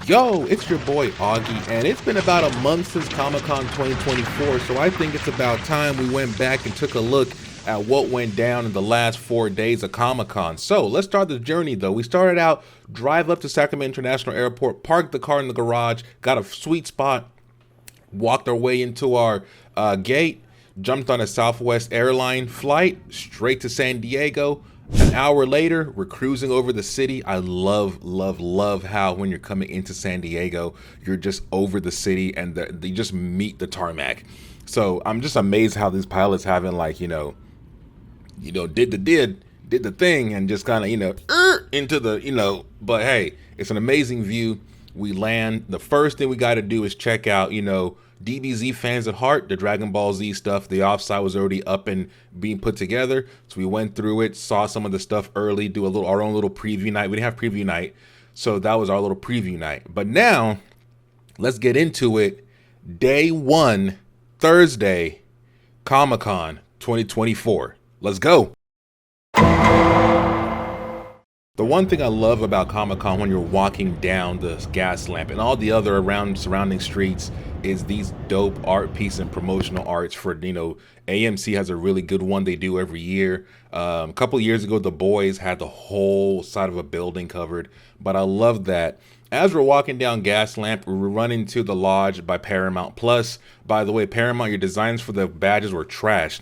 Yo, it's your boy Auggie, and it's been about a month since Comic-Con 2024, so I think it's about time we went back and took a look at what went down in the last 4 days of Comic-Con. So let's start the journey though. We started out, drive up to Sacramento International Airport, parked the car in the garage, got a sweet spot, walked our way into our gate, jumped on a Southwest airline flight straight to San Diego. An hour later, we're cruising over the city. I love how when you're coming into San Diego, you're just over the city and they just meet the tarmac. So I'm just amazed how these pilots haven't did the thing and just kind of, into the, but hey, it's an amazing view. We land. The first thing we got to do is check out, DBZ fans at heart, the Dragon Ball Z stuff. The offsite was already up and being put together. So we went through it, saw some of the stuff early, do our own little preview night. We didn't have preview night, so that was our little preview night. But now, let's get into it. Day 1, Thursday, Comic-Con 2024. Let's go. The one thing I love about Comic-Con when you're walking down the gas lamp and all the other surrounding streets is these dope art pieces and promotional arts for, AMC has a really good one they do every year. A couple of years ago, The Boys had the whole side of a building covered, but I love that. As we're walking down Gaslamp, we run into the Lodge by Paramount Plus. By the way, Paramount, your designs for the badges were trashed,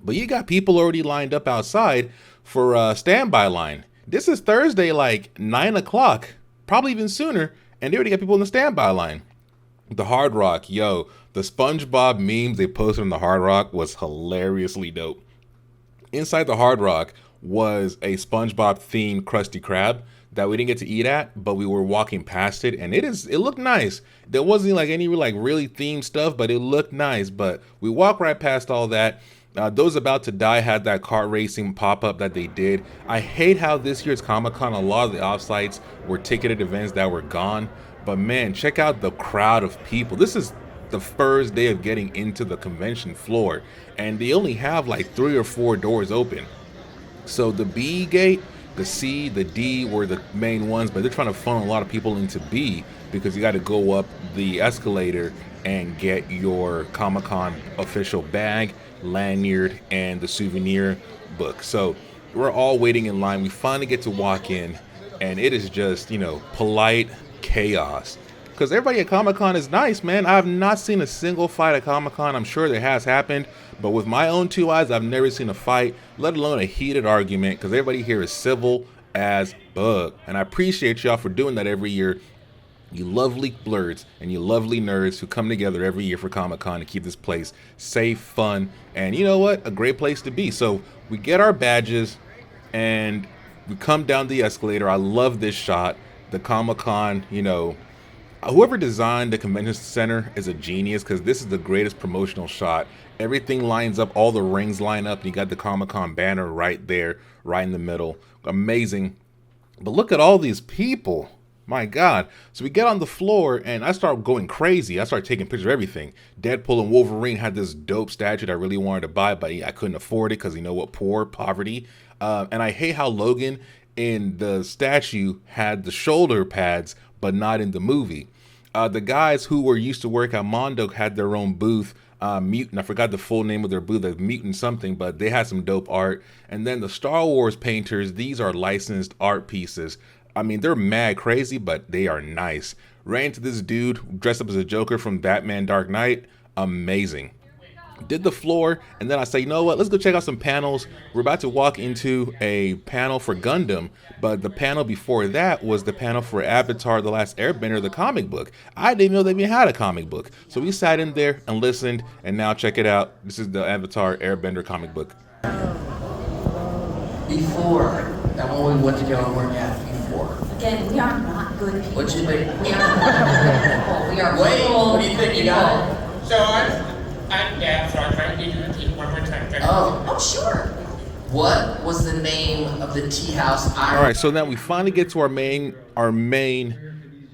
but you got people already lined up outside for standby line. This is Thursday, like 9 o'clock, probably even sooner, and they already got people in the standby line. The Hard Rock, yo, the SpongeBob memes they posted on the Hard Rock was hilariously dope. Inside the Hard Rock was a SpongeBob themed Krusty Krab that we didn't get to eat at, but we were walking past it, and it looked nice. There wasn't any really themed stuff, but it looked nice. But we walked right past all that. Those About to Die had that kart racing pop-up that they did. I hate how this year's Comic-Con, a lot of the offsites were ticketed events that were gone. But man, check out the crowd of people. This is the first day of getting into the convention floor, and they only have 3 or 4 doors open. So the B gate, the C, the D were the main ones, but they're trying to funnel a lot of people into B because you got to go up the escalator and get your Comic-Con official bag, lanyard, and the souvenir book. So we're all waiting in line. We finally get to walk in, and it is just, polite chaos. Because everybody at Comic-Con is nice, man. I have not seen a single fight at Comic-Con. I'm sure there has happened, but with my own 2 eyes, I've never seen a fight, let alone a heated argument, because everybody here is civil as bug. And I appreciate y'all for doing that every year. You lovely blurs and you lovely nerds who come together every year for Comic-Con to keep this place safe, fun, and you know what? A great place to be. So we get our badges and we come down the escalator. I love this shot. The Comic-Con, whoever designed the convention center is a genius because this is the greatest promotional shot. Everything lines up, all the rings line up, and you got the Comic-Con banner right there, right in the middle. Amazing. But look at all these people. My God. So we get on the floor and I start going crazy. I start taking pictures of everything. Deadpool and Wolverine had this dope statue that I really wanted to buy, but I couldn't afford it because poverty. And I hate how Logan in the statue had the shoulder pads, but not in the movie. The guys who were used to work at Mondo had their own booth. Mutant, I forgot the full name of their booth, Mutant something, but they had some dope art. And then the Star Wars painters, these are licensed art pieces. I mean, they're mad crazy, but they are nice. Ran into this dude dressed up as a Joker from Batman Dark Knight. Amazing. Did the floor, and then I say, you know what, let's go check out some panels. We're about to walk into a panel for Gundam, but the panel before that was the panel for Avatar: The Last Airbender, the comic book. I didn't know they even had a comic book. So we sat in there and listened, and now check it out. This is the Avatar Airbender comic book. Before, that one we went to go and work at before. Again, we are not good people. What you think? We are not good people. We are Wait, people. what do you think? You got it? So I'm trying to repeat one more time. Oh, sure. What was the name of the tea house? All right, so now we finally get to our main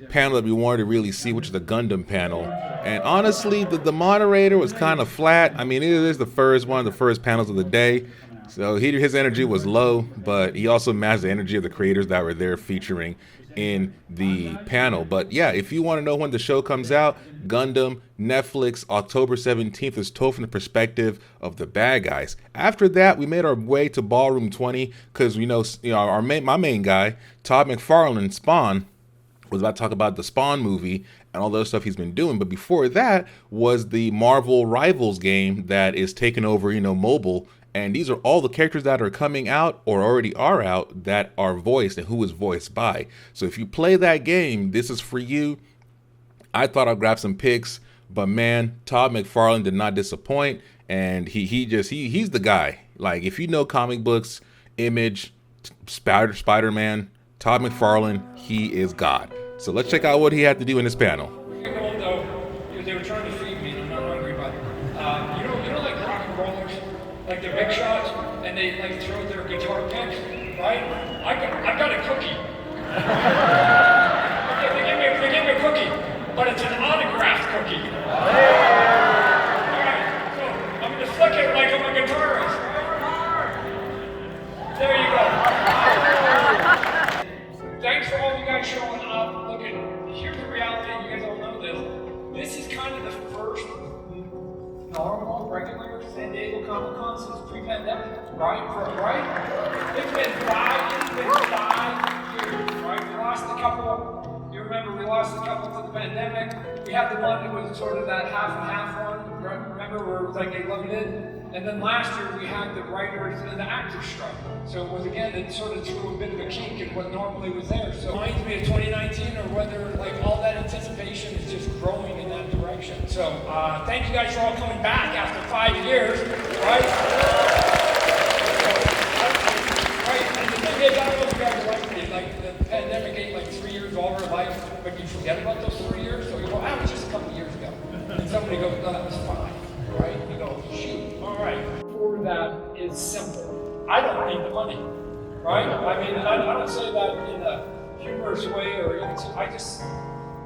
panel that we wanted to really see, which is the Gundam panel. And honestly, the moderator was kind of flat. I mean, it is the first one of the first panels of the day. So his energy was low, but he also matched the energy of the creators that were there featuring in the panel. But yeah, if you want to know when the show comes out, Gundam, Netflix, October 17th is told from the perspective of the bad guys. After that, we made our way to Ballroom 20 because my main guy, Todd McFarlane, Spawn, was about to talk about the Spawn movie and all the other stuff he's been doing. But before that was the Marvel Rivals game that is taking over, mobile. And these are all the characters that are coming out or already are out that are voiced and who is voiced by. So if you play that game, this is for you. I thought I'd grab some pics, but man, Todd McFarlane did not disappoint. And he's the guy. Like, if you know comic books, Image, Spider-Man, Todd McFarlane, he is God. So let's check out what he had to do in this panel. They were trying to feed me and I'm not hungry, but you know like rock and rollers, like the big shots, and they like throw their guitar picks, right? I got a cookie. Okay, they give me a cookie, but it's an autographed cookie. Alright, so I'm gonna flick it like I'm a guitarist. There you go. Thanks for all you guys showing up. Look, here's the reality, you guys all know this. This is kind of the first normal, regular San Diego Comic-Con since pre-pandemic, right? It's been 5 years, right? We lost a couple, you remember we lost a couple to the pandemic. We had the one that was sort of that half and half one, remember, where it was like they limited. And then last year we had the writers and the actors strike. So it was, again, it sort of threw a bit of a kink in what normally was there. So it reminds me of 2019, or whether like all that anticipation is just growing in that direction. So thank you guys for all coming back after 5 years, right? Right, and the thing is, I don't know if you guys like me, like the pandemic ate like 3 years all of our life, but you forget about those 3 years. So you go, that was just a couple years ago. And somebody goes, no, that was 5, right? You go, shoot. All right, for that is simple. I don't need the money, right? I mean, I don't say that in a humorous way or anything.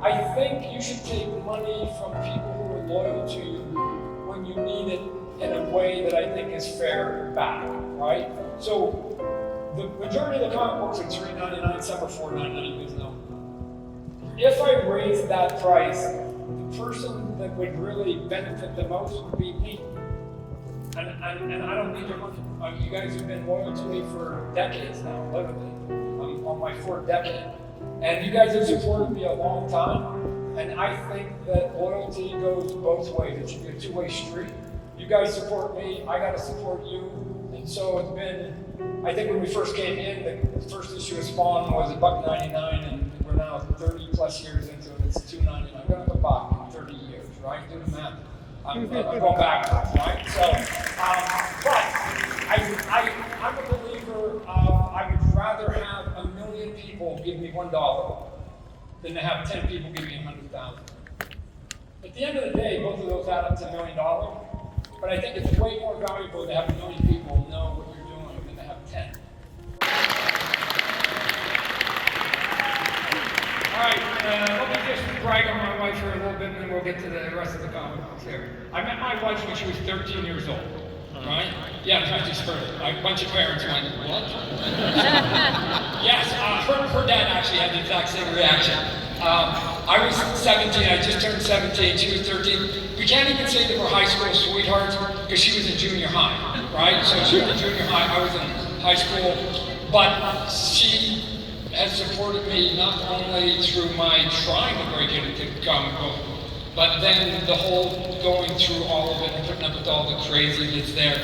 I think you should take money from people who are loyal to you when you need it in a way that I think is fair back, right? So the majority of the comic books are $3.99, some are $4.99, you guys know. If I raised that price, the person that would really benefit the most would be me. And I don't need your money. You guys have been loyal to me for decades now, literally. I'm on my 4th decade. And you guys have supported me a long time. And I think that loyalty goes both ways. It should be a two-way street. You guys support me, I gotta support you. And so it's been, I think when we first came in, the first issue of Spawn was $1.99, and we're now 30 plus years into it, it's $2.99. I'm gonna go back 30 years, right? Do the math. I'm going backwards, right? So, but I'm a believer of, I would rather have 1 million people give me $1 than to have 10 people give me 100,000. At the end of the day, both of those add up to $1 million, but I think it's way more valuable to have 1 million people know what you're doing than to have 10. All right, let me just brag on my wife for a little bit, and then we'll get to the rest of the comic books here. I met my wife when she was 13 years old, right? Yeah, I just heard it. A bunch of parents went, what? Yes, her dad actually had the exact same reaction. I was 17, I just turned 17, she was 13. We can't even say that we're high school sweethearts, because she was in junior high, right? So she was in junior high, I was in high school, but she has supported me not only through my trying to break into comic book, but then the whole going through all of it and putting up with all the crazy that's there.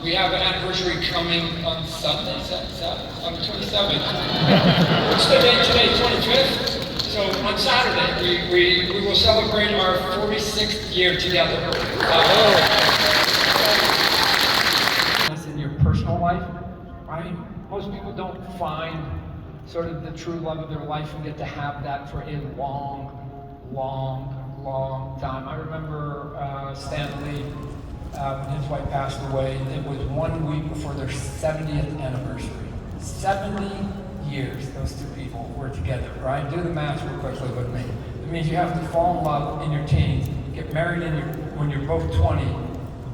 We have an anniversary coming on Sunday, on the 27th. What's the date today, 25th? So on Saturday, we will celebrate our 46th year together. That's in your personal life, right? Most people don't find sort of the true love of their life and get to have that for a long time. I remember Stan Lee, his wife passed away. It was 1 week before their 70th anniversary. 70 years those two people were together, right? Do the math real quickly with me. It means you have to fall in love in your teens, get married when you're both 20,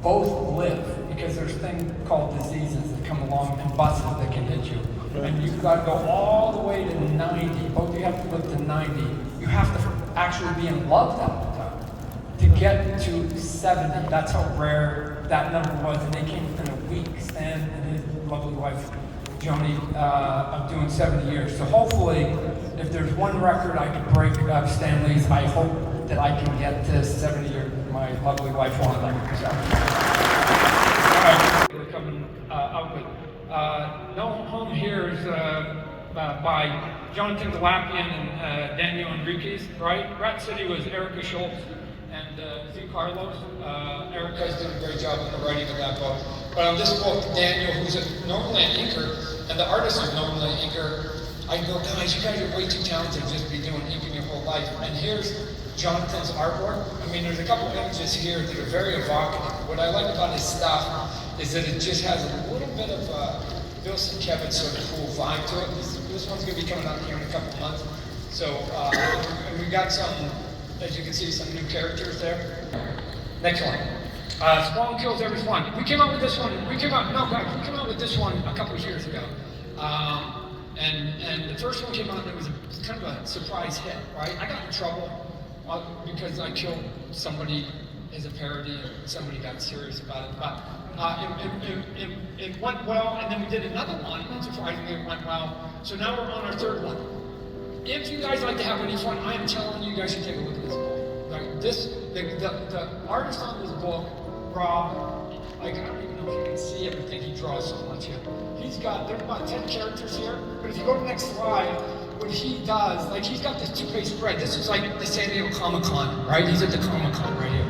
both live because there's things called diseases that come along and buses that can hit you. And you've got to go all the way to 90. Both you have to live to 90. You have to actually be in love that time to get to 70. That's how rare that number was. And they came within a week, Stan and his lovely wife, Joni, of doing 70 years. So hopefully, if there's one record I can break of Stanley's, I hope that I can get to 70 years. My lovely wife won't let me. So. All right, we're coming up with No Home Here is by Jonathan Galapian and Daniel Enriquez, right? Rat City was Erica Schultz and Z. Carlos. Erica's done a great job in the writing of that book. But on this book, Daniel, who's normally an inker, and the artist is normally an inker, I go, guys, you guys are way too talented to just be doing inking your whole life. And here's Jonathan's artwork. I mean, there's a couple images here that are very evocative. What I like about his stuff is that it just has a little bit of Bill Sienkiewicz sort of cool vibe to it. This one's going to be coming out here in a couple months. So, and we got some, as you can see, some new characters there. Next one. Spawn Kills Every Spawn. We came out with this one. We came out with this one a couple of years ago. And the first one came out and it was kind of a surprise hit, right? I got in trouble because I killed somebody as a parody and somebody got serious about it. But it went well, and then we did another one, and surprisingly it went well. So now we're on our third one. If you guys like to have any fun, I am telling you guys should take a look at this book. Like the artist on this book, Rob, like I don't even know if you can see everything he draws so much here. There's about 10 characters here, but if you go to the next slide, what he does, like he's got this two-page spread. This is like the San Diego Comic-Con, right? He's at the Comic-Con right here,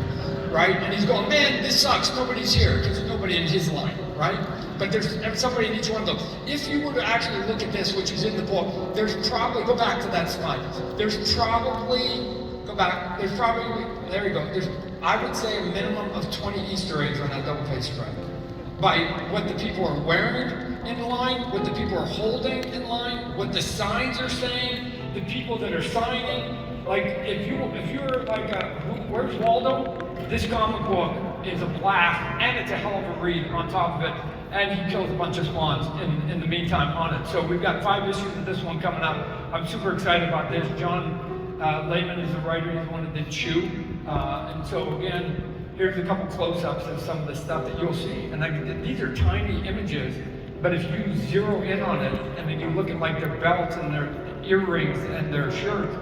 right? And he's going, man, this sucks, nobody's here, because there's nobody in his line, right? But there's somebody in each one of them. If you were to actually look at this, which is in the book, there's probably, go back to that slide. There you go. I would say a minimum of 20 Easter eggs on that double-page spread. By what the people are wearing in line, what the people are holding in line, what the signs are saying, the people that are signing. Like, if you're like, where's Waldo? This comic book is a blast, and it's a hell of a read on top of it, and he kills a bunch of spawns in the meantime on it. So we've got 5 issues of this one coming up. I'm super excited about this. John Layman is the writer. He's the one that did Chew. And so again, here's a couple close-ups of some of the stuff that you'll see. And these are tiny images, but if you zero in on it, and then you look at like their belts and their earrings and their shirts,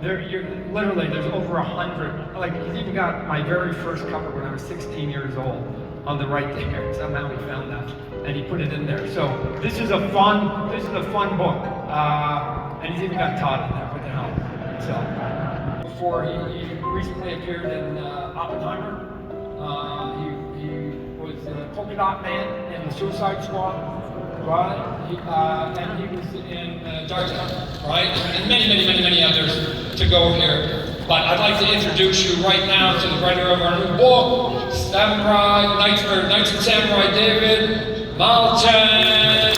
literally there's over 100. Like he's even got my very first cover when I was 16 years old on the right there. Somehow he found that and he put it in there. So this is a fun book. And he's even got Todd in there. What the hell? So before he recently appeared in Oppenheimer. He was Polka Dot Man in the Suicide Squad, right? And he was in Dark Knight, right? And many others to go here. But I'd like to introduce you right now to the writer of our new book, Knights and Samurai David Malchan.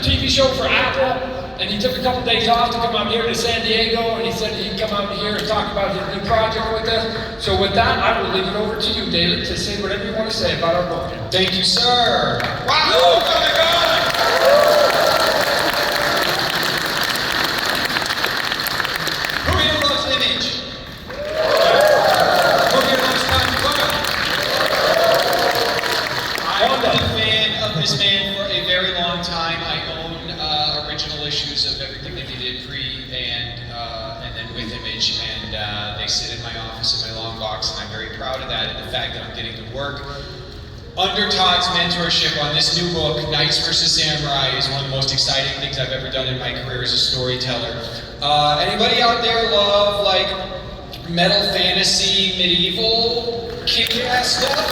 TV show for Apple, and he took a couple days off to come out here to San Diego, and he said he'd come out here and talk about his new project with us. So with that, I will leave it over to you, David, to say whatever you want to say about our book. Thank you, sir. Wow! Oh my God! Who here loves Image? Who here loves Todd McFarlane? I've been a fan of this man for a very long time. I own original issues of everything that he did pre-and then with Image, and they sit in my office in my long box, and I'm very proud of that, and the fact that I'm getting to work under Todd's mentorship on this new book, Knights vs. Samurai, is one of the most exciting things I've ever done in my career as a storyteller. Anybody out there love like metal fantasy, medieval, kick-ass stuff?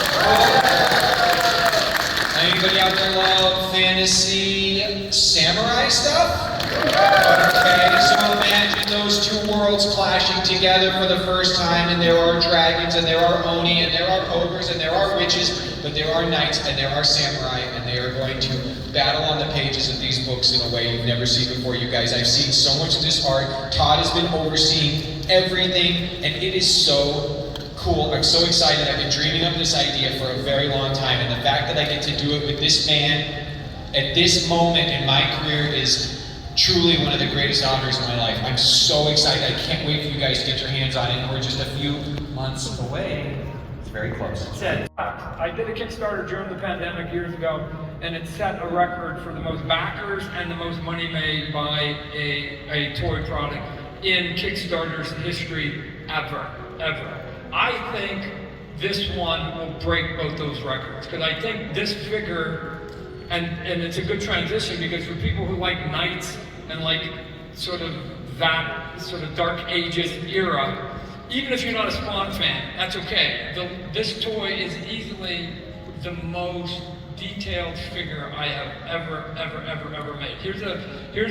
Anybody out there love fantasy, samurai stuff? Okay, so imagine those two worlds clashing together for the first time, and there are dragons, and there are Oni, and there are ogres, and there are witches, but there are knights, and there are samurai, and they are going to battle on the pages of these books in a way you've never seen before, you guys. I've seen so much of this art. Todd has been overseeing everything, and it is so cool. I'm so excited. I've been dreaming of this idea for a very long time, and the fact that I get to do it with this man at this moment in my career is truly one of the greatest honors of my life. I'm so excited. I can't wait for you guys to get your hands on it. We're just a few months away. It's very close. I did a Kickstarter during the pandemic years ago, and it set a record for the most backers and the most money made by a toy product in Kickstarter's history ever. I think this one will break both those records, because I think this figure, and it's a good transition, because for people who like knights and like sort of that sort of Dark Ages era, even if you're not a Spawn fan, that's okay. This toy is easily the most detailed figure I have ever made. Here's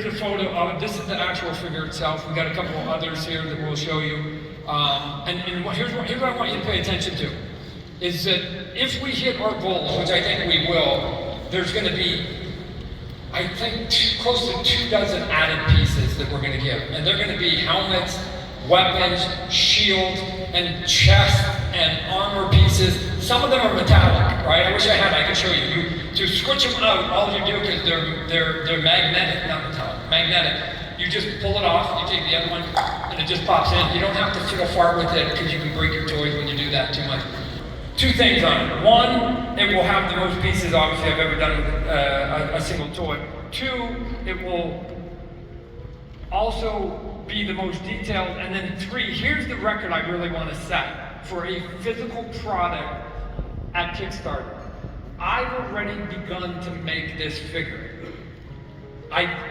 a photo of it. This is the actual figure itself. We got a couple of others here that we'll show you. Here's what I want you to pay attention to, is that if we hit our goals, which I think we will, there's going to be, I think, close to 24 added pieces that we're going to give. And they're going to be helmets, weapons, shields, and chest and armor pieces. Some of them are metallic, right? I wish I could show you. To switch them out, all you do, because they're magnetic, not metallic, magnetic. You just pull it off, you take the other one, and it just pops in. You don't have to fiddle fart with it, because you can break your toys when you do that too much. Two things on it. One, it will have the most pieces, obviously, I've ever done with a single toy. Two, it will also be the most detailed. And then three, here's the record I really want to set for a physical product at Kickstarter. I've already begun to make this figure.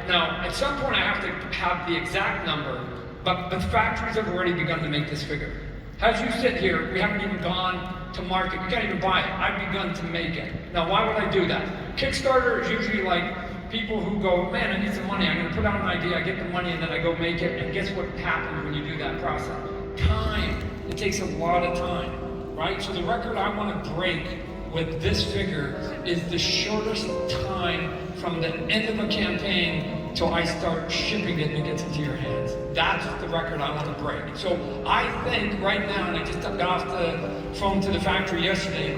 Now, at some point I have to have the exact number, but the factories have already begun to make this figure. As you sit here, we haven't even gone to market. We can't even buy it. I've begun to make it. Now, why would I do that? Kickstarter is usually like people who go, man, I need some money. I'm going to put out an idea. I get the money, and then I go make it. And guess what happens when you do that process? Time. It takes a lot of time, right? So the record I want to break with this figure is the shortest time from the end of a campaign till I start shipping it and it gets into your hands. That's the record I want to break. So I think right now, and I just got off the phone to the factory yesterday,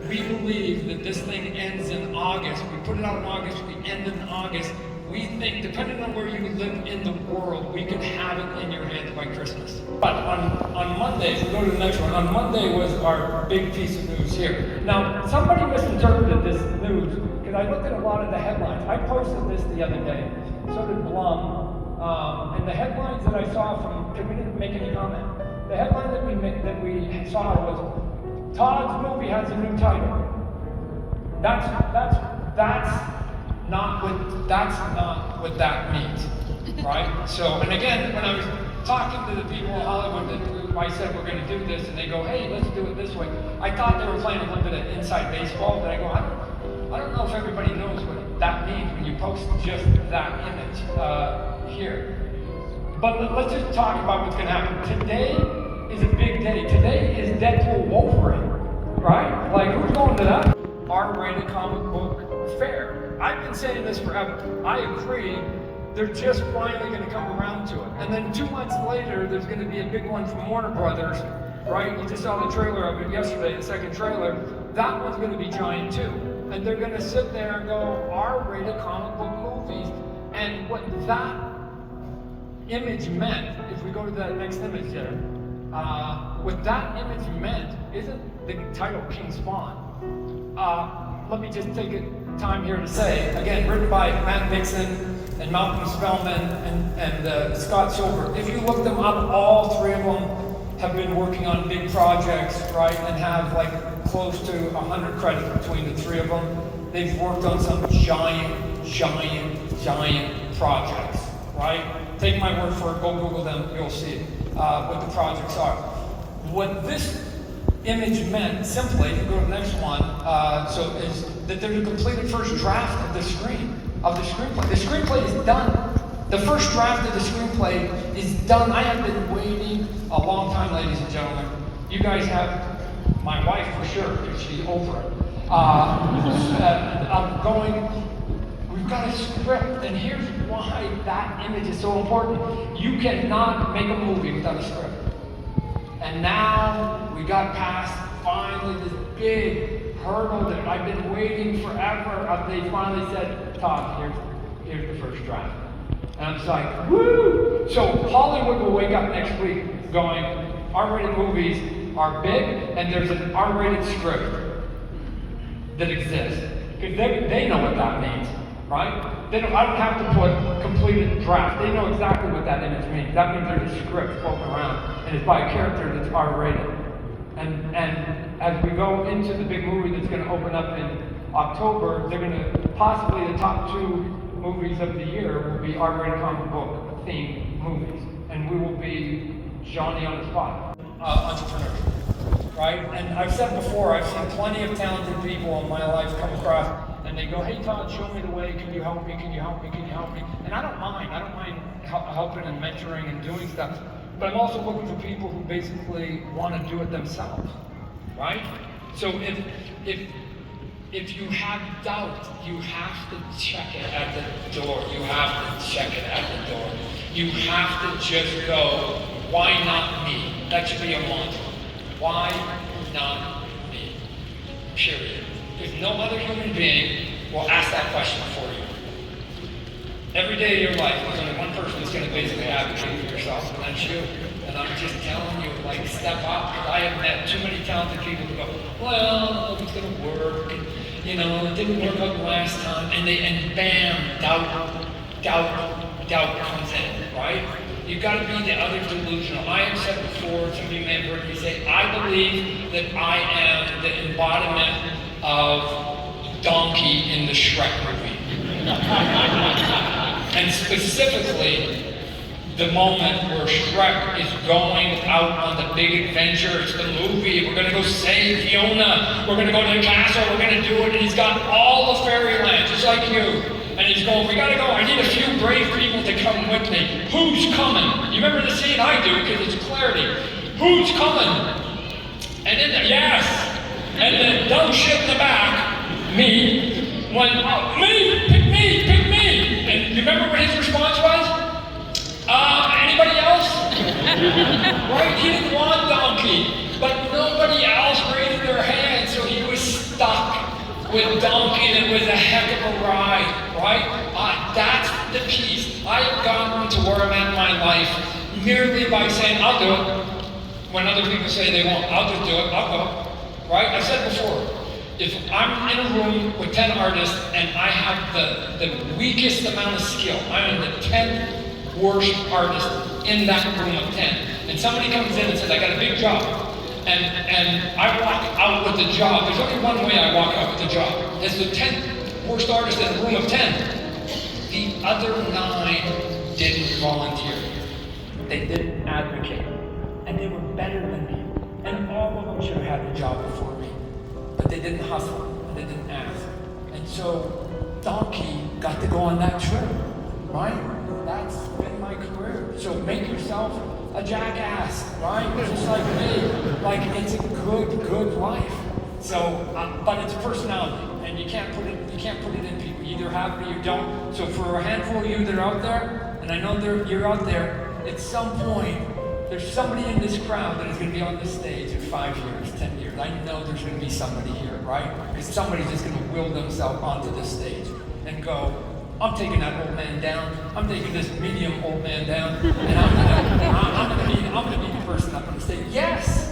we believe that this thing ends in August. We put it out in August, we end in August. We think, depending on where you live in the world, we could have it in your hands by Christmas. But on Monday, if we go to the next one, on Monday was our big piece of news here. Now, somebody misinterpreted this news, because I looked at a lot of the headlines. I posted this the other day, so did Blum, and the headlines that I saw from, because we didn't make any comment, the headline that we saw was, Todd's movie has a new title. That's not what that means, right? So, and again, when I was talking to the people in Hollywood that I said we're going to do this, and they go, hey, let's do it this way. I thought they were playing a little bit of inside baseball, but I go, I don't know if everybody knows what that means when you post just that image here. But let's just talk about what's going to happen. Today is a big day. Today is Deadpool Wolverine, right? Like, who's going to that? R-rated comic book fair. I've been saying this forever. I agree. They're just finally going to come around to it. And then 2 months later, there's going to be a big one from Warner Brothers, right? You just saw the trailer of it yesterday, the second trailer. That one's going to be giant too. And they're going to sit there and go, R-rated comic book movies. And what that image meant, if we go to that next image there, what that image meant isn't the title King Spawn. Let me just take time here to say, again, written by Matt Dixon and Malcolm Spellman and Scott Silver. If you look them up, all three of them have been working on big projects, right, and have like close to 100 credits between the three of them. They've worked on some giant projects, right? Take my word for it, go Google them, you'll see what the projects are. What this image meant, simply, if you go to the next one, is that there's a completed first draft of the screenplay. The screenplay is done. The first draft of the screenplay is done. I have been waiting a long time, ladies and gentlemen. You guys have, my wife for sure, because she's over it. I'm going, we've got a script, and here's why that image is so important. You cannot make a movie without a script. And now we got past finally this big hurdle that I've been waiting forever. They finally said, Todd, here's the first draft. And I'm just like, woo! So Hollywood will wake up next week going, R-rated movies are big, and there's an R-rated script that exists. Because they know what that means, right? I don't have to put completed draft. They know exactly what that image means. That means there's a script floating around, and it's by a character that's R-rated. And as we go into the big movie that's going to open up in October, they're going to possibly the top 2 movies of the year will be R-rated comic book themed movies, and we will be Johnny on the spot entrepreneurs, right? And I've said before, I've seen plenty of talented people in my life come across, and they go, "Hey Todd, show me the way. Can you help me? Can you help me? Can you help me?" And I don't mind. I don't mind helping and mentoring and doing stuff. But I'm also looking for people who basically want to do it themselves, right? So if you have doubt, you have to check it at the door. You have to check it at the door. You have to just go, why not me? That should be a mantra. Why not me? Period. Because no other human being will ask that question for you. Every day of your life, there's only one person that's going to basically advocate for yourself, and that's you. And I'm just telling you, like, step up. I have met too many talented people who go, well, it's going to work. And, you know, it didn't work out last time. And bam, doubt comes in, right? You've got to be the other delusional. I have said before, somebody may have heard me say, I believe that I am the embodiment of Donkey in the Shrek movie. And specifically, the moment where Shrek is going out on the big adventure. It's the movie. We're going to go save Fiona. We're going to go to the castle. We're going to do it. And he's got all the fairyland, just like you. And he's going, we got to go. I need a few brave people to come with me. Who's coming? You remember the scene? I do, because it's clarity. Who's coming? And then, yes. And then dumb shit in the back, me, went, oh, me, pick me, pick me. And you remember what his response was? Anybody else? Right? He didn't want Donkey, but nobody else raised their hand, so he was stuck with Donkey, and it was a heck of a ride, right? That's the piece. I have gotten to where I'm at in my life merely by saying, I'll do it. When other people say they won't, I'll just do it, I'll go. Right? I've said before, if I'm in a room with 10 artists and I have the weakest amount of skill, I'm the 10th worst artist in that room of 10. And somebody comes in and says, I got a big job. And I walk out with the job. There's only one way I walk out with the job. As the 10th worst artist in the room of 10. The other 9 didn't volunteer. They didn't advocate. And they were better than me. And all of them should have had the job before me. But they didn't hustle. And they didn't ask. And so Donkey got to go on that trip. Right? That's been my career. So make yourself a jackass, right? Just like me. Like, it's a good life. So, but it's personality, and you can't put it in people. You either have it or you don't. So for a handful of you that are out there, and I know you're out there, at some point, there's somebody in this crowd that is going to be on this stage in 5 years, 10 years. I know there's going to be somebody here, right? Because somebody's just going to will themselves onto this stage and go, I'm taking that old man down. I'm taking this medium old man down, and I'm gonna be the person up on the stage. Yes,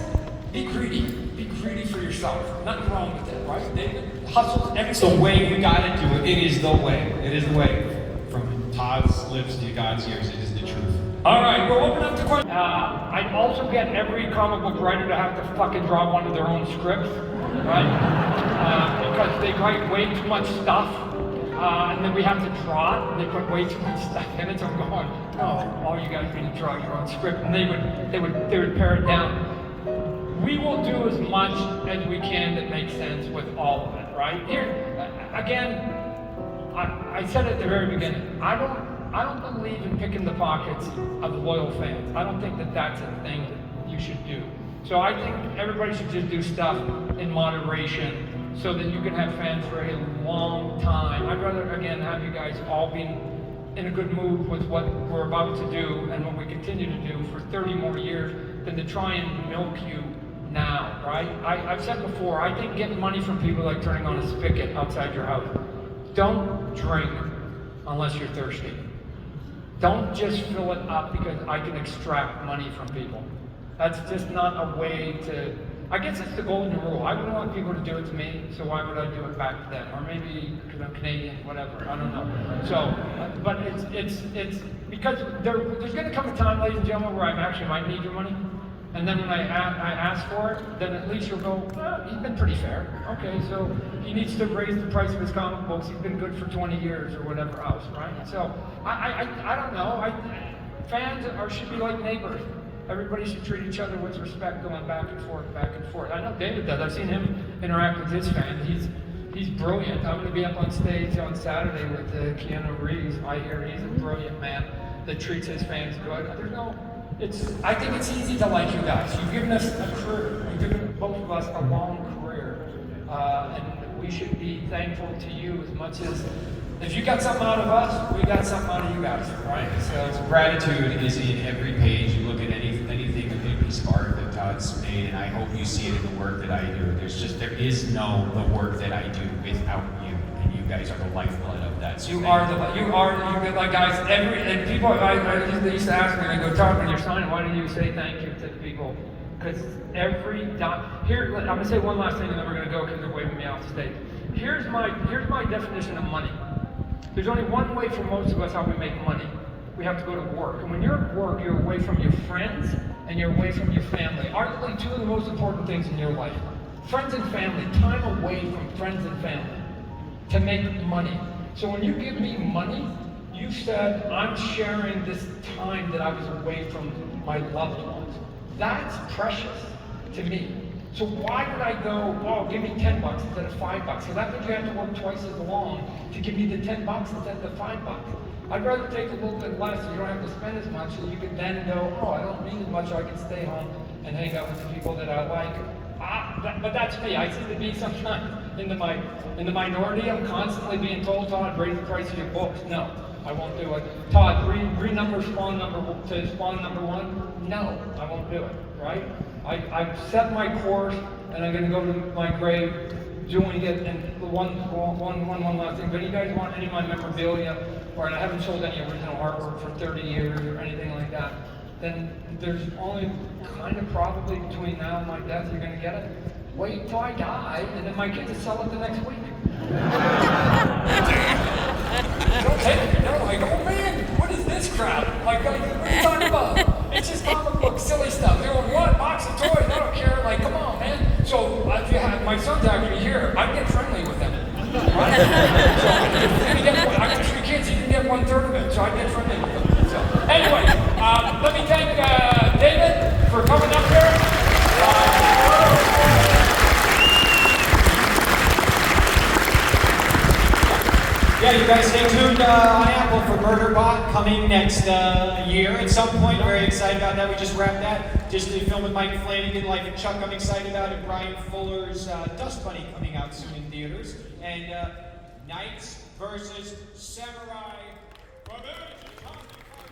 be greedy. Be greedy for yourself. Nothing wrong with that, right? Hustle. It's the way you gotta do it. It is the way. It is the way. From Todd's lips to God's ears, it is the truth. All right, we'll open up the question. I also get every comic book writer to have to fucking draw one of their own scripts, right? Because they write way too much stuff. And then we have to draw it, and they put way too much stuff in it. So I'm going, no, all you guys need to draw your own script, and they would pare it down. We will do as much as we can that makes sense with all of it, right? Here, again, I said at the very beginning, I don't I don't believe in picking the pockets of loyal fans. I don't think that that's a thing that you should do. So I think everybody should just do stuff in moderation so that you can have fans for a long time. I'd rather, again, have you guys all be in a good mood with what we're about to do and what we continue to do for 30 more years than to try and milk you now, right? I've said before, I think getting money from people like turning on a spigot outside your house. Don't drink unless you're thirsty. Don't just fill it up because I can extract money from people. That's just not a way to, I guess it's the golden rule. I wouldn't want people to do it to me, so why would I do it back to them? Or maybe because I'm Canadian, whatever, I don't know. So, but it's because there's gonna come a time, ladies and gentlemen, where I actually might need your money. And then when I ask for it, then at least you'll go, well, he's been pretty fair. Okay, so he needs to raise the price of his comic books. He's been good for 20 years or whatever else, right? So I don't know. Fans should be like neighbors. Everybody should treat each other with respect, going back and forth, back and forth. I know David does. I've seen him interact with his fans. He's brilliant. I'm going to be up on stage on Saturday with Keanu Reeves. I hear he's a brilliant man that treats his fans good. I think it's easy to like you guys. You've given us a career. You've given both of us a long career. And we should be thankful to you as much as, if you got something out of us, we got something out of you guys, right? So Gratitude is in every page. You look at anything, a piece of art that Todd's made, and I hope you see it in the work that I do. There is no the work that I do without you, and you guys are the lifeblood of that. So you get like guys, and people, they used to ask me, I go, Todd, when you're signing, why do you say thank you to people? Because every here, I'm gonna say one last thing, and then we're gonna go because they're waving me off the stage. Here's my definition of money. There's only one way for most of us how we make money. We have to go to work. And when you're at work, you're away from your friends and you're away from your family. Arguably two of the most important things in your life. Friends and family, time away from friends and family to make money. So when you give me money, you said, I'm sharing this time that I was away from my loved ones. That's precious to me. So why would I go, oh, give me $10 instead of $5? So that means you have to work twice as long to give me the $10 instead of the $5. I'd rather take a little bit less so you don't have to spend as much, so you can then go, oh, I don't need as much, so I can stay home and hang out with the people that I like. But that's me. I seem to be sometimes in the minority. I'm constantly being told, Todd, raise the price of your books. No, I won't do it. Todd, renumber Spawn to Spawn number 1. No, I won't do it, right? I've set my course, and I'm going to go to my grave doing it. And one last thing. But you guys want any of my memorabilia, or I haven't sold any original artwork for 30 years or anything like that, then there's only kind of probably between now and my death you're going to get it. Wait till I die, and then my kids will sell it the next week. Don't take it. No, like, oh man, what is this crap? Like, what are you talking about? It's just comic book, silly stuff. They're like, what? Box of toys? I don't care. Like, come on, man. So, if you had my son's actually here, I'd get friendly with them. Right? So, I got 3 kids, you can get 1/3 of it, so I'd get friendly with them. So, anyway, let me thank David for coming up here. Yeah, you guys stay tuned on Apple for Murderbot coming next year at some point. Very excited about that. We just wrapped that. Just a film with Mike Flanagan, Life and Chuck, I'm excited about it. Brian Fuller's Dust Bunny coming out soon in theaters. And Knights versus Samurai.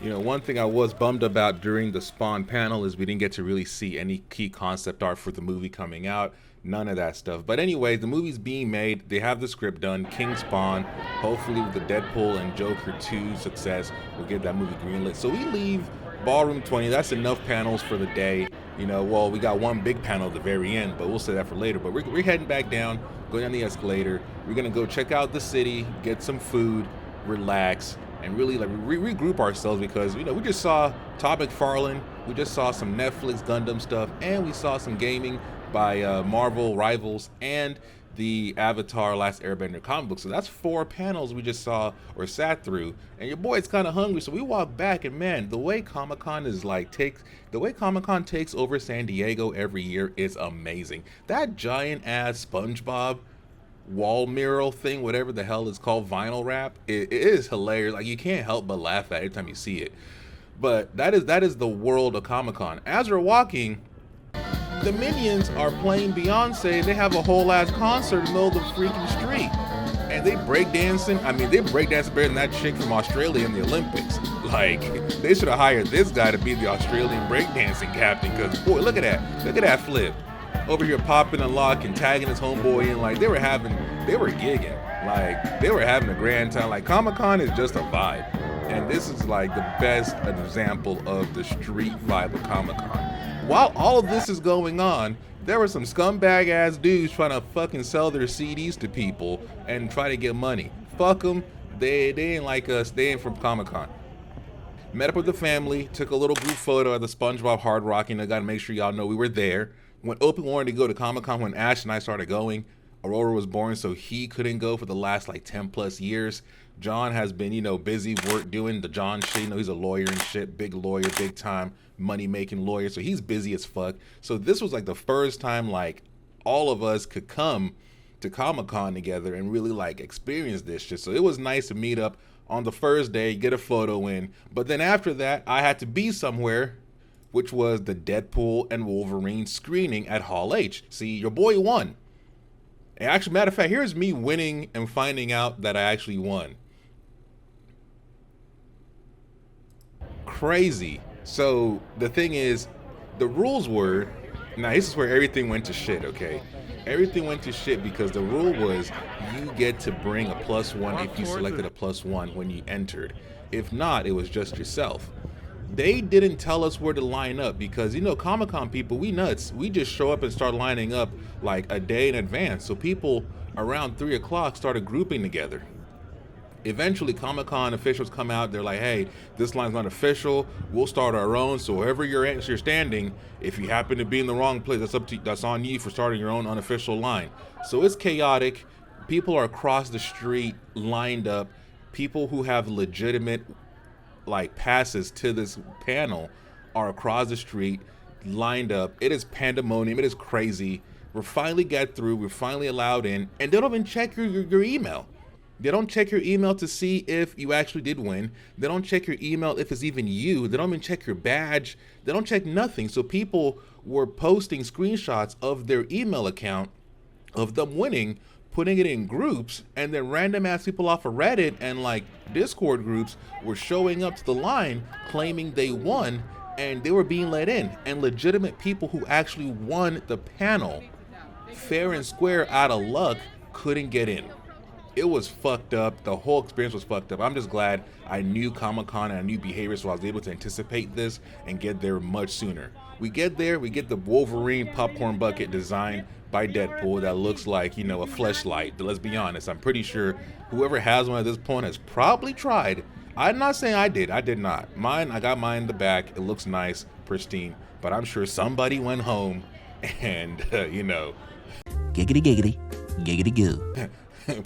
You know, one thing I was bummed about during the Spawn panel is we didn't get to really see any key concept art for the movie coming out. None of that stuff. But anyway, the movie's being made. They have the script done. King Spawn. Hopefully with the Deadpool and Joker 2 success, we'll get that movie greenlit. So we leave Ballroom 20. That's enough panels for the day. You know, well, we got one big panel at the very end, but we'll say that for later. But we're heading back down, going down the escalator. We're going to go check out the city, get some food, relax, and really like regroup ourselves because, you know, we just saw Todd McFarlane. We just saw some Netflix Gundam stuff, and we saw some gaming by Marvel Rivals and the Avatar Last Airbender comic book. So that's 4 panels we just saw or sat through, and your boy's kind of hungry, so we walk back, and man, the way Comic-Con is like Comic-Con takes over San Diego every year is amazing. That giant ass SpongeBob wall mural thing, whatever the hell it's called, vinyl wrap. It is hilarious. Like, you can't help but laugh at it every time you see it. But that is the world of Comic-Con. As we're walking, the Minions are playing Beyonce. They have a whole ass concert in the middle of the freaking street. And they breakdancing. I mean, they breakdancing better than that chick from Australia in the Olympics. Like, they should have hired this guy to be the Australian breakdancing captain, because, boy, look at that. Look at that flip. Over here popping and locking, tagging his homeboy in. Like, they were gigging. Like, they were having a grand time. Like, Comic-Con is just a vibe. And this is, like, the best example of the street vibe of Comic-Con. While all of this is going on, there were some scumbag ass dudes trying to fucking sell their CDs to people and try to get money. Fuck them. They ain't like us. They ain't from Comic-Con. Met up with the family, took a little group photo at the SpongeBob Hard Rocking. I gotta make sure y'all know we were there. When Open wanted to go to Comic-Con, when Ash and I started going, Aurora was born, so he couldn't go for the last like 10 plus years. John has been, you know, busy work doing the John shit. You know, he's a lawyer and shit, big lawyer, big time money making lawyer. So he's busy as fuck. So this was like the first time like all of us could come to Comic-Con together and really like experience this shit. So it was nice to meet up on the first day, get a photo in. But then after that, I had to be somewhere, which was the Deadpool and Wolverine screening at Hall H. See, your boy won. And actually, matter of fact, here's me winning and finding out that I actually won. Crazy. So the thing is, the rules were, now this is where everything went to shit, okay? Everything went to shit because the rule was you get to bring a +1 if you selected a +1 when you entered. If not, it was just yourself. They didn't tell us where to line up because, you know, Comic-Con people, we nuts. We just show up and start lining up like a day in advance. So people around 3 o'clock started grouping together. Eventually, Comic-Con officials come out. They're like, hey, this line's not official. We'll start our own. So wherever you're standing, if you happen to be in the wrong place, that's on you for starting your own unofficial line. So it's chaotic. People are across the street lined up. People who have legitimate like passes to this panel are across the street lined up. It is pandemonium. It is crazy. We're finally got through. We're finally allowed in, and they don't even check your email. They don't check your email to see if you actually did win. They don't check your email if it's even you. They don't even check your badge. They don't check nothing. So people were posting screenshots of their email account of them winning, putting it in groups, and then random ass people off of Reddit and like Discord groups were showing up to the line claiming they won, and they were being let in. And legitimate people who actually won the panel, fair and square, out of luck, couldn't get in. It was fucked up. The whole experience was fucked up. I'm just glad I knew Comic-Con and I knew behavior, so I was able to anticipate this and get there much sooner. We get there, we get the Wolverine popcorn bucket design by Deadpool that looks like, you know, a fleshlight. Let's be honest, I'm pretty sure whoever has one at this point has probably tried. I'm not saying I did not. Mine, I got mine in the back. It looks nice, pristine, but I'm sure somebody went home and, you know. Giggity giggity, giggity goo.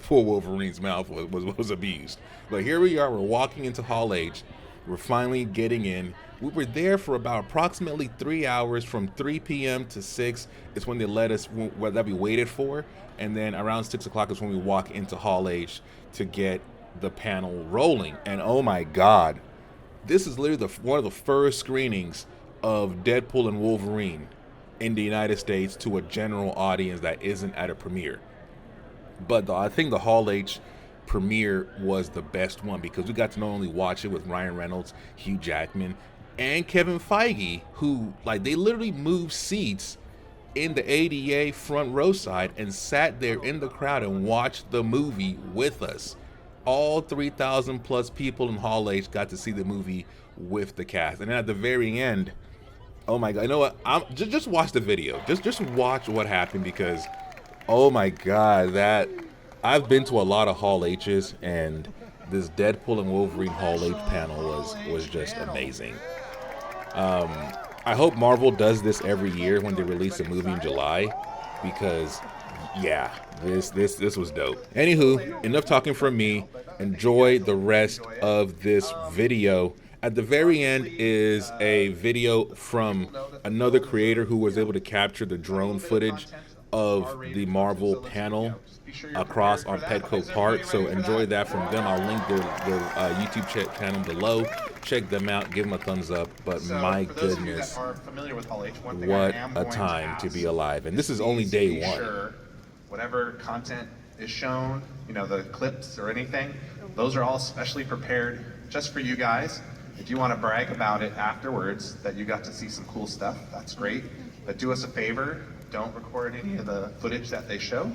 Poor Wolverine's mouth was abused. But here we are, we're walking into Hall H. We're finally getting in. We were there for about approximately 3 hours, from 3 p.m. to 6 is when they let us, that we waited for. And then around 6 o'clock is when we walk into Hall H to get the panel rolling. And oh my God, this is literally one of the first screenings of Deadpool and Wolverine in the United States to a general audience that isn't at a premiere. But I think the Hall H premiere was the best one because we got to not only watch it with Ryan Reynolds, Hugh Jackman, and Kevin Feige, who, like, they literally moved seats in the ADA front row side and sat there in the crowd and watched the movie with us. All 3,000 plus people in Hall H got to see the movie with the cast. And then at the very end, oh my God, you know what? Just watch the video. Just watch what happened because, oh my God, that I've been to a lot of Hall H's, and this Deadpool and Wolverine Hall H panel was just amazing. I hope Marvel does this every year when they release a movie in July, because yeah, this was dope. Anywho, enough talking from me. Enjoy the rest of this video. At the very end is a video from another creator who was able to capture the drone footage of the Marvel panel across on Petco Park, so enjoy that from them. I'll link their YouTube channel below. Check them out, give them a thumbs up. But my goodness, what a time to be alive. And this is only day one. Whatever content is shown, you know, the clips or anything, those are all specially prepared just for you guys. If you want to brag about it afterwards, that you got to see some cool stuff, that's great. But do us a favor, don't record any of the footage that they show.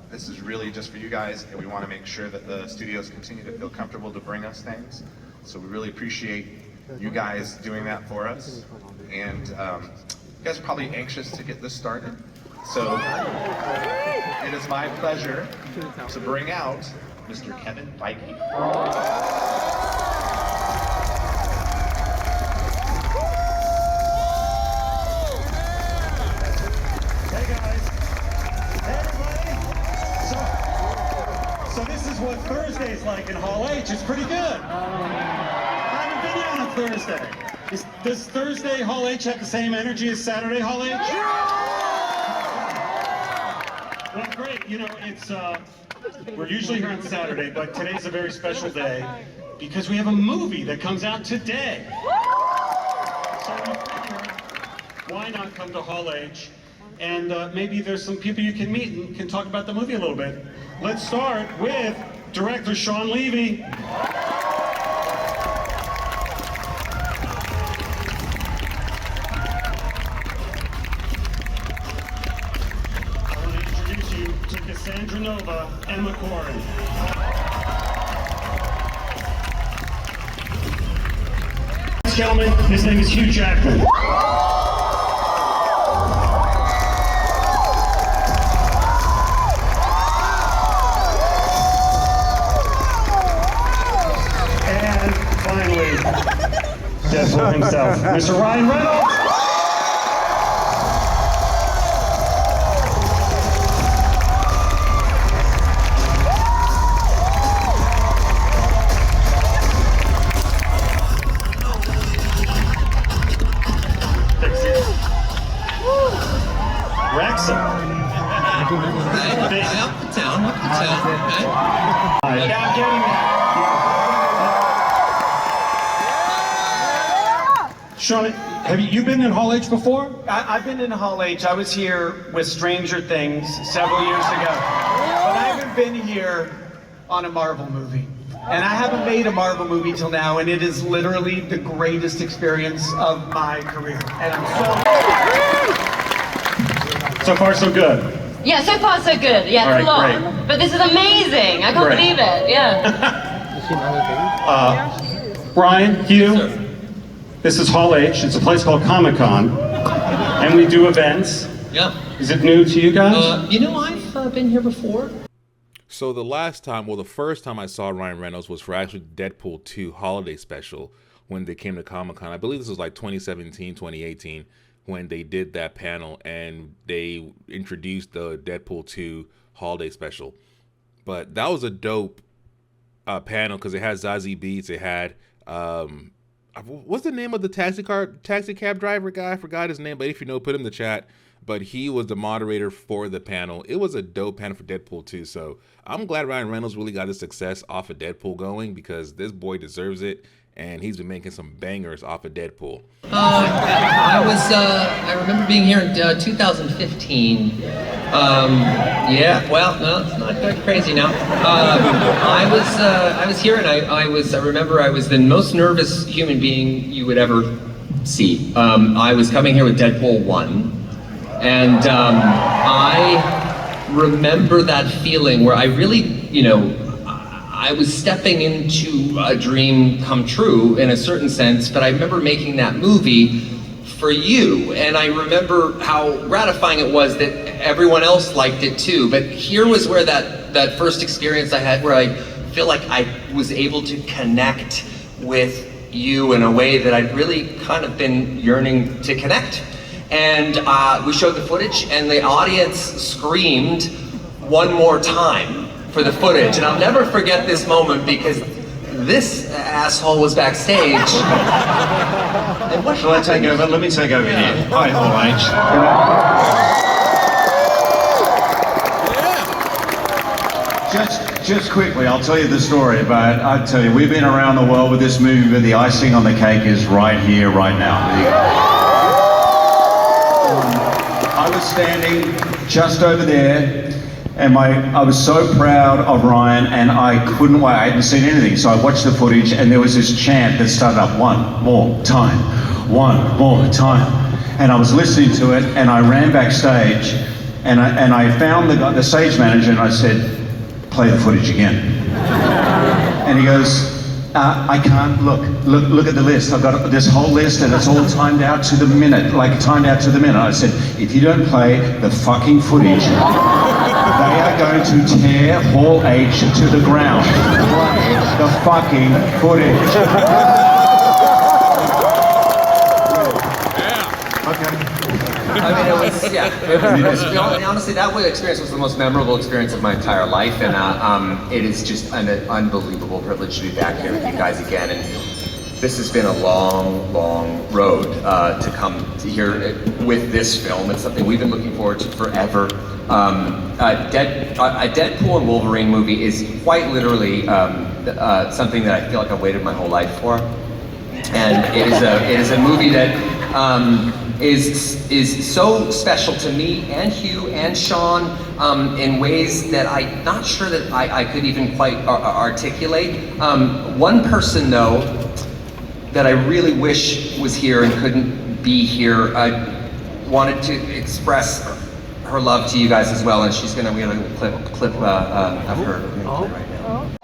This is really just for you guys, and we want to make sure that the studios continue to feel comfortable to bring us things. So we really appreciate you guys doing that for us. And you guys are probably anxious to get this started. So it is my pleasure to bring out Mr. Kevin Feige. So this is what Thursday's like in Hall H. It's pretty good. I haven't been here on a Thursday. Does Thursday Hall H have the same energy as Saturday Hall H? Well, great. You know, it's we're usually here on Saturday, but today's a very special day because we have a movie that comes out today. So we figured, why not come to Hall H? And maybe there's some people you can meet and can talk about the movie a little bit. Let's start with director Sean Levy. I want to introduce you to Cassandra Nova and McCory. Gentlemen, his name is Hugh Jackman. Deadpool himself, Mr. Ryan Reynolds. Wrexham. Up the town, Yeah, I'm getting that. Sean, have you been in Hall H before? I've been in Hall H. I was here with Stranger Things several years ago. But I haven't been here on a Marvel movie. And I haven't made a Marvel movie till now, and it is literally the greatest experience of my career. And I'm So far, so good. Yeah, so far so good. Yeah, All it's right, long. great. But this is amazing. I can't Great. believe it. Yeah. Brian, Hugh, this is Hall H. It's a place called Comic-Con, and we do events. Yeah. Is it new to you guys? You know, I've been here before. So the first time I saw Ryan Reynolds was for actually Deadpool 2 holiday special when they came to Comic-Con. I believe this was like 2017, 2018 when they did that panel and they introduced the Deadpool 2 holiday special. But that was a dope panel because it had Zazie Beetz. It had what's the name of the taxi cab driver guy? I forgot his name, but if you know, put him in the chat. But he was the moderator for the panel. It was a dope panel for Deadpool 2. So I'm glad Ryan Reynolds really got his success off of Deadpool going because this boy deserves it. And he's been making some bangers off of Deadpool. I remember being here in 2015. Yeah, well, no, it's not quite crazy now. I was here and I remember I was the most nervous human being you would ever see. I was coming here with Deadpool 1. And I remember that feeling where I really, I was stepping into a dream come true in a certain sense, but I remember making that movie for you, and I remember how gratifying it was that everyone else liked it too. But here was where that first experience I had where I feel like I was able to connect with you in a way that I'd really kind of been yearning to connect. And we showed the footage, and the audience screamed one more time for the footage. And I'll never forget this moment because this asshole was backstage. Shall I take over? Let me take over here. Hi, Hall H. just quickly, I'll tell you the story, but I tell you, we've been around the world with this movie, but the icing on the cake is right here, right now. I was standing just over there, and I was so proud of Ryan, and I couldn't wait. I hadn't seen anything, so I watched the footage, and there was this chant that started up, one more time, and I was listening to it, and I ran backstage, and I found the stage manager, and I said, play the footage again. And he goes, I can't, look at the list. I've got this whole list and it's all timed out to the minute, I said, if you don't play the fucking footage, they are going to tear Hall H to the ground. Play the fucking footage. Okay. I mean, honestly, that experience was the most memorable experience of my entire life, and it is just an unbelievable privilege to be back here with you guys again. And this has been a long, long road to come to here with this film. It's something we've been looking forward to forever. A Deadpool and Wolverine movie is quite literally something that I feel like I've waited my whole life for, and it is a movie that. Is so special to me and Hugh and Sean in ways that I'm not sure that I could even quite articulate. One person though that I really wish was here and couldn't be here, I wanted to express her love to you guys as well, and we're gonna clip of her right now.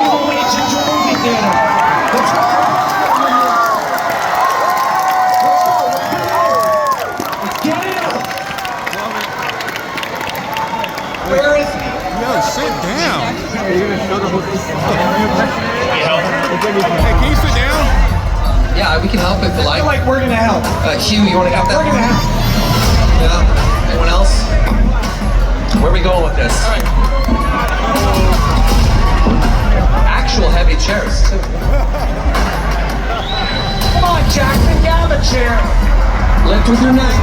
Where is he? No, sit down. Are you gonna show the whole thing? Hey, can you sit down? Yeah, we can help if you like. I feel like we're gonna help. Hugh, you wanna help that? We're gonna help. Yeah. Anyone else? Where are we going with this? Actual heavy chairs, too. Come on, Jackson, get on the chair. Lift with your neck.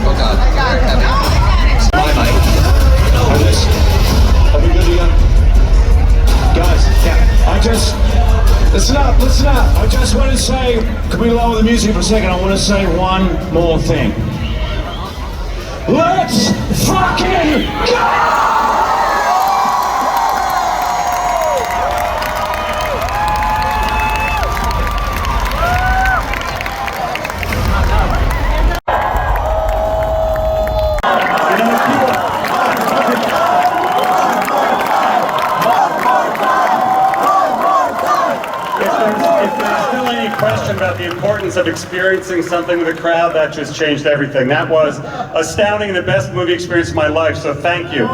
Oh God, very heavy. My mic. Are we good again? Guys, listen up. I just want to say, can we lower the music for a second? I want to say one more thing. Let's fucking go! About the importance of experiencing something with a crowd, that just changed everything. That was astounding, the best movie experience of my life, so thank you. I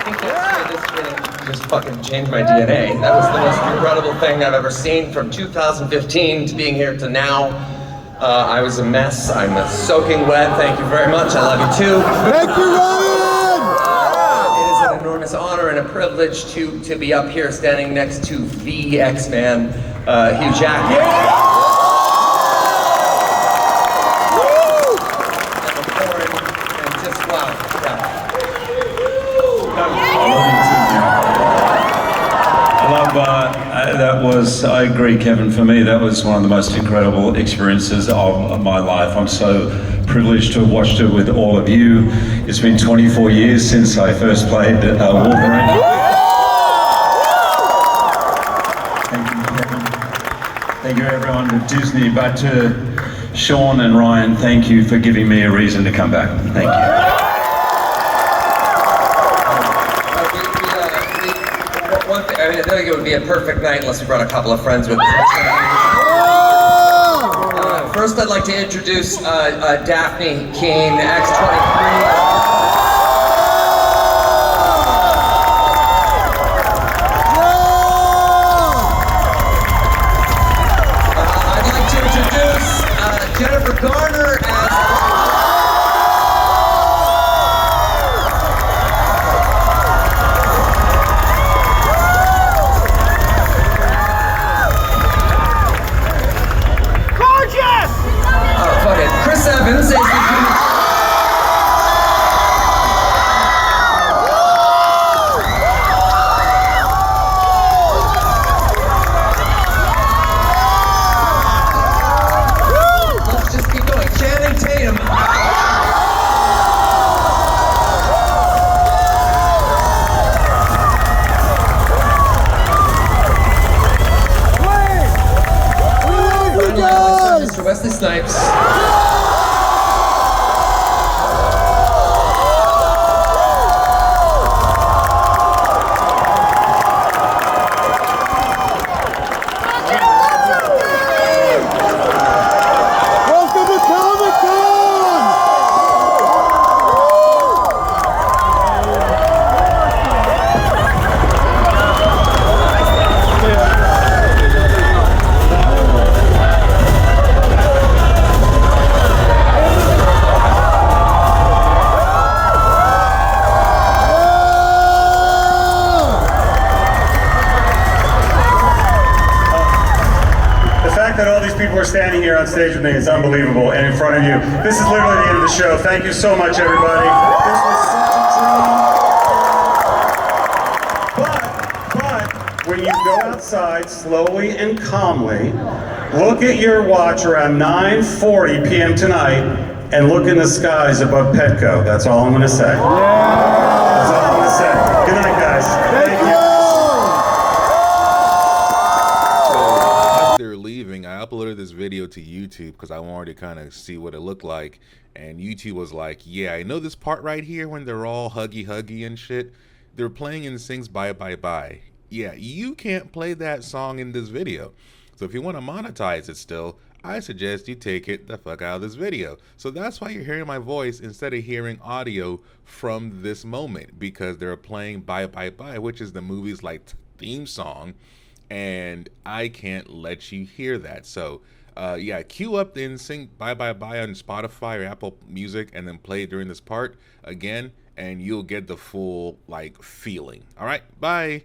think this just fucking changed my DNA. That was the most incredible thing I've ever seen, from 2015 to being here to now. I was a mess. I'm soaking wet. Thank you very much. I love you too. Thank you, Ryan! Enormous honor and a privilege to be up here standing next to the X-Man, Hugh Jackman. And just wow, I agree, Kevin. For me, that was one of the most incredible experiences of my life. I'm so privileged to have watched it with all of you. It's been 24 years since I first played Wolverine. Thank you, Kevin. Thank you, everyone at Disney. But to Sean and Ryan, thank you for giving me a reason to come back. Thank you. I think it would be a perfect night unless we brought a couple of friends with us. First, I'd like to introduce Daphne Keane, X-23. Jennifer Garner as... Chris Evans as Wesley Snipes. Welcome to Comic-Con! The fact that all these people are standing here on stage with me is unbelievable, and in front of you. This is literally the end of the show. Thank you so much, everybody. This was such a dream. But when you go outside slowly and calmly, look at your watch around 9:40 p.m. tonight, and look in the skies above Petco. That's all I'm going to say. That's all I'm going to say. Good night, guys. Thank you. As they're leaving, I uploaded this video to YouTube because I wanted to kind of see what it looked like. And YouTube was like, yeah, I know this part right here when they're all huggy and shit. They're playing NSYNC's Bye Bye Bye. Yeah, you can't play that song in this video. So if you want to monetize it still, I suggest you take it the fuck out of this video. So that's why you're hearing my voice instead of hearing audio from this moment, because they're playing Bye Bye Bye, which is the movie's like theme song, and I can't let you hear that. So yeah, cue up the NSYNC Bye Bye Bye on Spotify or Apple Music and then play it during this part again, and you'll get the full like feeling. All right, bye.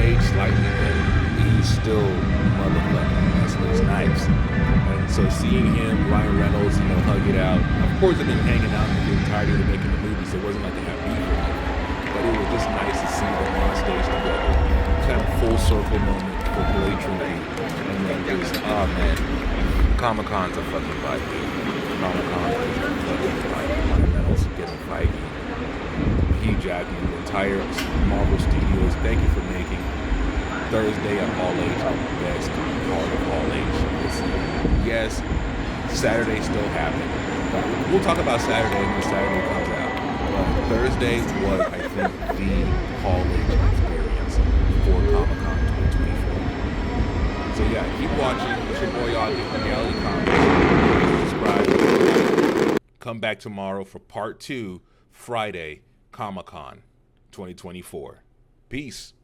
aged slightly, but he's still motherfucking Wesley Snipes. And so seeing him, Ryan Reynolds, hug it out. Of course, they've been hanging out in the entirety of making the movie, so it wasn't like they had beef or anything. But it was just nice to see them on stage together. Kind of full circle moment for Blade Trinity. And then just, oh man, Comic-Con's a fucking vibe, dude. Comic-Con is a fucking vibe. Ryan Reynolds getting Feige. Hugh Jackman, the entire Marvel Studios, thank you for making Thursday at Hall H the best part of Hall H this year. Yes, Saturday still happened. We'll talk about Saturday when Saturday comes out. But Thursday was, I think, the Hall H experience for Comic-Con 2024. So yeah, keep watching. It's your boy Auggie from Reality Comics. Subscribe. Come back tomorrow for part 2, Friday, Comic-Con 2024. Peace.